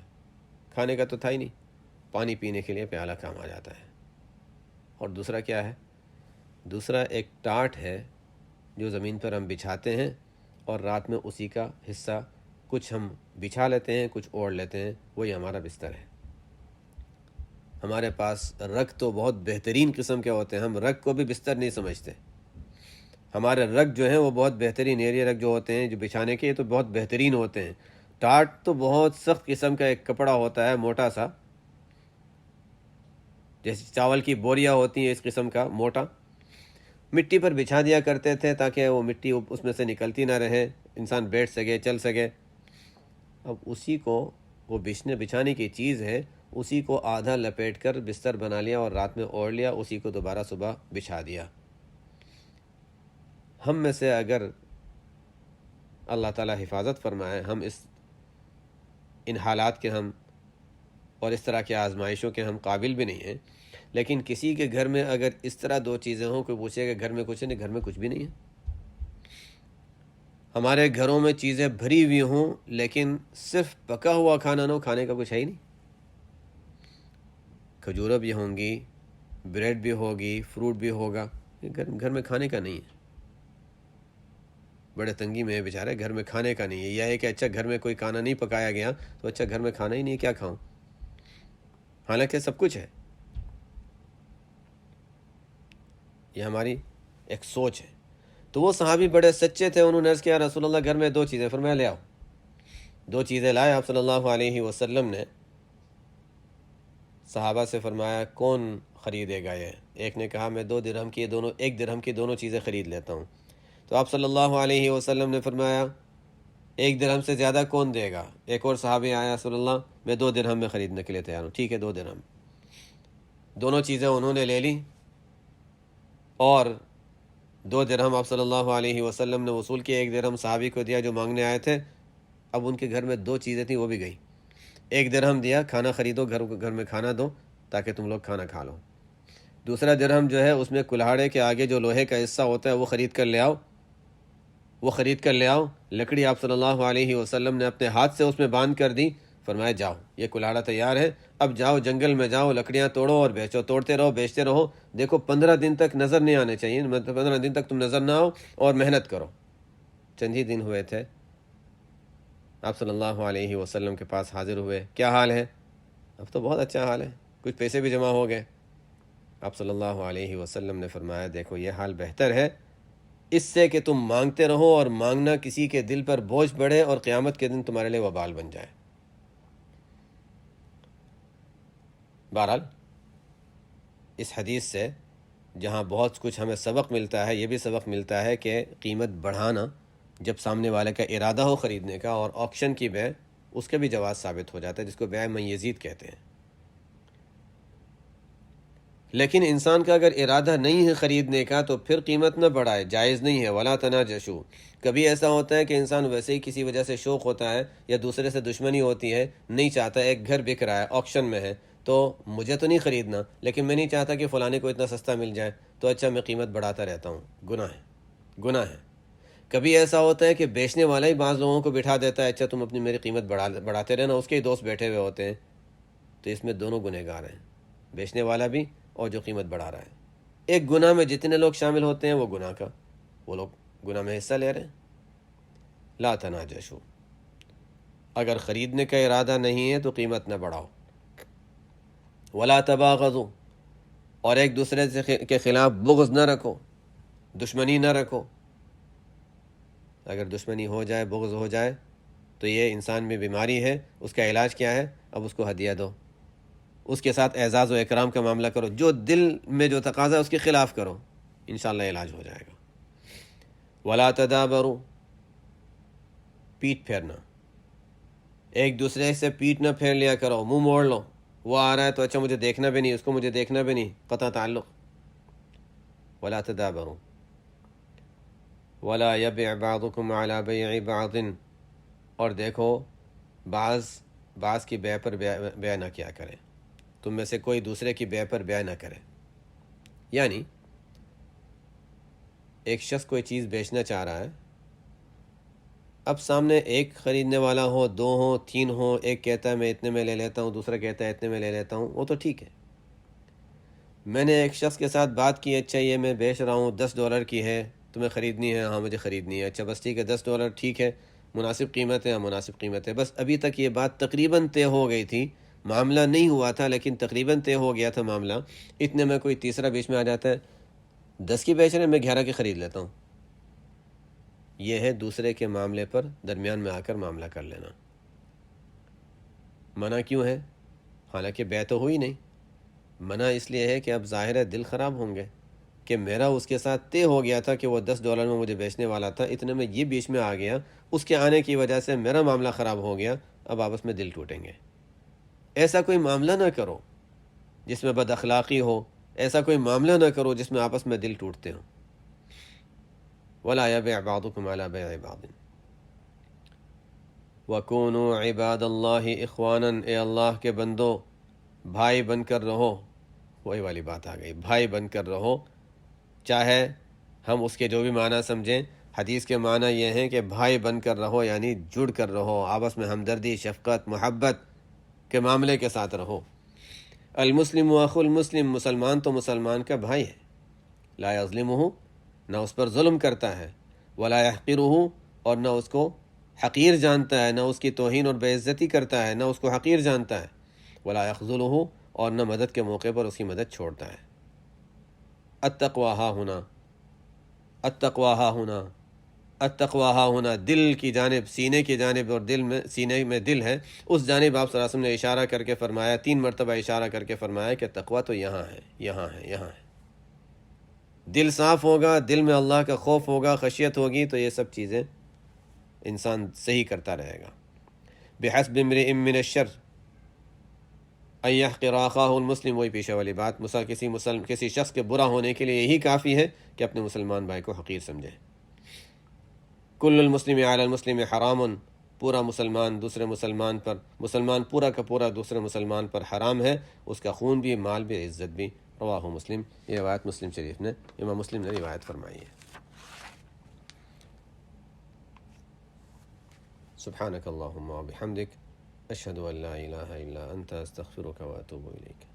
کھانے کا تو تھا ہی نہیں، پانی پینے کے لیے پیالہ کام آ جاتا ہے۔ اور دوسرا کیا ہے؟ دوسرا ایک ٹاٹ ہے جو زمین پر ہم بچھاتے ہیں، اور رات میں اسی کا حصہ کچھ ہم بچھا لیتے ہیں، کچھ اوڑھ لیتے ہیں، وہی ہمارا بستر ہے۔ ہمارے پاس رگ تو بہت بہترین قسم کے ہوتے ہیں، ہم رگ کو بھی بستر نہیں سمجھتے۔ ہمارے رگ جو ہیں وہ بہت بہترین ایریا رگ جو ہوتے ہیں، جو بچھانے کے، تو بہت بہترین ہوتے ہیں۔ ٹاٹ تو بہت سخت قسم کا ایک کپڑا ہوتا ہے، موٹا سا، جیسے چاول کی بوریاں ہوتی ہیں، اس قسم کا موٹا، مٹی پر بچھا دیا کرتے تھے تاکہ وہ مٹی اس میں سے نکلتی نہ رہے، انسان بیٹھ سکے، چل سکے۔ اب اسی کو، وہ بچھانے کی چیز ہے، اسی کو آدھا لپیٹ کر بستر بنا لیا اور رات میں اوڑھ لیا، اسی کو دوبارہ صبح بچھا دیا۔ ہم میں سے اگر اللہ تعالیٰ حفاظت فرمائے، ہم ان حالات کے ہم اور اس طرح کے آزمائشوں کے ہم قابل بھی نہیں ہیں، لیکن کسی کے گھر میں اگر اس طرح 2 چیزیں ہوں، کوئی پوچھے کہ گھر میں کچھ نہیں، گھر میں کچھ بھی نہیں ہے۔ ہمارے گھروں میں چیزیں بھری ہوئی ہوں لیکن صرف پکا ہوا کھانا نہ ہو، کھانے کا کچھ ہے ہی نہیں۔ کھجوریں بھی ہوں گی، بریڈ بھی ہوگی، فروٹ بھی ہوگا، گھر میں کھانے کا نہیں ہے۔ بڑے تنگی میں ہے بیچارے، گھر میں کھانے کا نہیں ہے، یا ہے کہ اچھا گھر میں کوئی کھانا نہیں پکایا گیا تو اچھا گھر میں کھانا ہی نہیں، کیا کھاؤں، حالانکہ سب کچھ ہے۔ یہ ہماری ایک سوچ ہے۔ تو وہ صحابی بڑے سچے تھے، انہوں نے عرض کیا رسول اللہ گھر میں 2 چیزیں، فرمایا لے آؤ۔ 2 چیزیں لائے آپ صلی اللہ علیہ وسلم نے۔ صحابہ سے فرمایا کون خریدے گا یہ؟ ایک نے کہا میں 2 درہم کی دونوں، 1 درہم کی دونوں چیزیں خرید لیتا ہوں۔ تو آپ صلی اللہ علیہ وسلم نے فرمایا 1 درہم سے زیادہ کون دے گا؟ ایک اور صحابی آیا، رسول اللہ میں 2 درہم میں خریدنے کے لیے تیار ہوں۔ ٹھیک ہے 2 درہم، دونوں چیزیں انہوں نے لے لی، اور 2 درہم آپ صلی اللہ علیہ وسلم نے وصول کیا، 1 درہم صحابی کو دیا جو مانگنے آئے تھے۔ اب ان کے گھر میں 2 چیزیں تھیں، وہ بھی گئی۔ 1 درہم دیا، کھانا خریدو، گھر میں کھانا دو تاکہ تم لوگ کھانا کھا لو۔ دوسرا درہم جو ہے اس میں کلہاڑے کے آگے جو لوہے کا حصہ ہوتا ہے وہ خرید کر لے آؤ۔ لکڑی آپ صلی اللہ علیہ وسلم نے اپنے ہاتھ سے اس میں باندھ کر دی، فرمایا جاؤ یہ کلہاڑا تیار ہے، اب جاؤ جنگل میں جاؤ، لکڑیاں توڑو اور بیچو، توڑتے رہو بیچتے رہو، دیکھو 15 دن تک نظر نہیں آنے چاہیے، 15 دن تک تم نظر نہ آؤ اور محنت کرو۔ چند ہی دن ہوئے تھے، آپ صلی اللہ علیہ وسلم کے پاس حاضر ہوئے، کیا حال ہے؟ اب تو بہت اچھا حال ہے، کچھ پیسے بھی جمع ہو گئے۔ آپ صلی اللہ علیہ وسلم نے فرمایا دیکھو یہ حال بہتر ہے اس سے کہ تم مانگتے رہو اور مانگنا کسی کے دل پر بوجھ پڑے اور قیامت کے دن تمہارے لیے وبال بن جائے۔ بہرحال اس حدیث سے جہاں بہت کچھ ہمیں سبق ملتا ہے، یہ بھی سبق ملتا ہے کہ قیمت بڑھانا جب سامنے والے کا ارادہ ہو خریدنے کا، اور آکشن کی بیع اس کا بھی جواز ثابت ہو جاتا ہے، جس کو بیع من یزید کہتے ہیں۔ لیکن انسان کا اگر ارادہ نہیں ہے خریدنے کا تو پھر قیمت نہ بڑھائے، جائز نہیں ہے۔ ولا تناجشوا، کبھی ایسا ہوتا ہے کہ انسان ویسے ہی کسی وجہ سے شوق ہوتا ہے یا دوسرے سے دشمنی ہوتی ہے، نہیں چاہتا، ایک گھر بک رہا ہے، آکشن میں ہے، تو مجھے تو نہیں خریدنا لیکن میں نہیں چاہتا کہ فلانے کو اتنا سستا مل جائے، تو اچھا میں قیمت بڑھاتا رہتا ہوں، گناہ ہے۔ کبھی ایسا ہوتا ہے کہ بیچنے والا ہی بعض لوگوں کو بٹھا دیتا ہے، اچھا تم اپنی میری قیمت بڑھاتے رہنا، اس کے ہی دوست بیٹھے ہوئے ہوتے ہیں، تو اس میں دونوں گنہگار ہیں، بیچنے والا بھی اور جو قیمت بڑھا رہا ہے۔ ایک گناہ میں جتنے لوگ شامل ہوتے ہیں وہ لوگ گناہ میں حصہ لے رہے ہیں۔ لا تناجشوا، اگر خریدنے کا ارادہ نہیں ہے تو قیمت نہ بڑھاؤ۔ ولا تباغضوا، اور ایک دوسرے کے خلاف بغض نہ رکھو، دشمنی نہ رکھو۔ اگر دشمنی ہو جائے، بغض ہو جائے تو یہ انسان میں بیماری ہے، اس کا علاج کیا ہے؟ اب اس کو ہدیہ دو، اس کے ساتھ اعزاز و اکرام کا معاملہ کرو، جو دل میں جو تقاضا ہے اس کے خلاف کرو، انشاءاللہ علاج ہو جائے گا۔ ولا تدابروا، پیٹ پھیرنا، ایک دوسرے سے پیٹ نہ پھیر لیا کرو، منہ موڑ لو، وہ آ رہا ہے تو اچھا مجھے دیکھنا بھی نہیں، اس کو مجھے دیکھنا بھی نہیں، قطع تعلق۔ ولا تدابروا ولا يبع بعضكم على بيع بعض، اور دیکھو بعض کی بیع پر بیع نہ کیا کرے، تم میں سے کوئی دوسرے کی بیع پر بیع نہ کرے۔ یعنی ایک شخص کوئی چیز بیچنا چاہ رہا ہے، اب سامنے ایک خریدنے والا ہو، 2 ہوں، 3 ہوں، ایک کہتا ہے میں اتنے میں لے لیتا ہوں، دوسرا کہتا ہے اتنے میں لے لیتا ہوں، وہ تو ٹھیک ہے۔ میں نے ایک شخص کے ساتھ بات کی، اچھا یہ میں بیچ رہا ہوں $10 کی ہے، تمہیں خریدنی ہے؟ ہاں مجھے خریدنی ہے۔ اچھا بس ٹھیک ہے، $10 ٹھیک ہے، مناسب قیمت ہے؟ ہاں مناسب قیمت ہے۔ بس ابھی تک یہ بات تقریباً طے ہو گئی تھی، معاملہ نہیں ہوا تھا لیکن تقریباً طے ہو گیا تھا معاملہ، اتنے میں کوئی تیسرا بیچ میں آ جاتا ہے، 10 کی بیچ رہے ہیں، میں 11 کی خرید لیتا ہوں۔ یہ ہے دوسرے کے معاملے پر درمیان میں آ کر معاملہ کر لینا۔ منع کیوں ہے؟ حالانکہ بیع تو ہوئی نہیں، منع اس لیے ہے کہ اب ظاہر ہے دل خراب ہوں گے کہ میرا اس کے ساتھ طے ہو گیا تھا کہ وہ $10 میں مجھے بیچنے والا تھا، اتنے میں یہ بیچ میں آ گیا، اس کے آنے کی وجہ سے میرا معاملہ خراب ہو گیا، اب آپس میں دل ٹوٹیں گے۔ ایسا کوئی معاملہ نہ کرو جس میں بد اخلاقی ہو، ایسا کوئی معاملہ نہ کرو جس میں آپس میں دل ٹوٹتے ہوں۔ ولا يبع بعضكم على بيع بعض وَكُونُوا عِبَادَ اللَّهِ إِخْوَانًا، اے اللہ کے بندو بھائی بن کر رہو، وہی والی بات آ گئی، بھائی بن کر رہو، چاہے ہم اس کے جو بھی معنی سمجھیں، حدیث کے معنی یہ ہیں کہ بھائی بن کر رہو، یعنی جڑ کر رہو، آپس میں ہمدردی، شفقت، محبت کے معاملے کے ساتھ رہو۔ المسلم اخو المسلم، مسلمان تو مسلمان کا بھائی ہے، لا یظلمہ، نہ اس پر ظلم کرتا ہے، ولا یحقرہ، اور نہ اس کو حقیر جانتا ہے، نہ اس کی توہین اور بے عزتی کرتا ہے، نہ اس کو حقیر جانتا ہے، ولا یخذلہ، اور نہ مدد کے موقع پر اس کی مدد چھوڑتا ہے۔ التقوی ہا ہونا، التقوی ہا ہونا، التقوی ہا ہونا، دل کی جانب، سینے کی جانب، اور دل میں، سینے میں دل ہے، اس جانب آپ صلی اللہ علیہ وسلم نے اشارہ کر کے فرمایا، 3 مرتبہ اشارہ کر کے فرمایا کہ تقوی تو یہاں ہے، یہاں ہے، یہاں ہے۔ دل صاف ہوگا، دل میں اللہ کا خوف ہوگا، خشیت ہوگی، تو یہ سب چیزیں انسان صحیح کرتا رہے گا۔ بحسب امرئ من الشر ان يحقر اخاه المسلم، وہی پیچھے والی بات، کسی شخص کے برا ہونے کے لیے یہی کافی ہے کہ اپنے مسلمان بھائی کو حقیر سمجھے۔ کل المسلم علی المسلم حرام، پورا مسلمان دوسرے مسلمان پورا کا پورا دوسرے مسلمان پر حرام ہے، اس کا خون بھی، مال بھی، عزت بھی۔ رواہ مسلم، یہ روایت مسلم شریف نے، امام مسلم نے روایت فرمائی ہے۔ سبحانک اللہم و بحمدک، اشہد ان لا الہ الا انت، استغفرک و اتوب الیک۔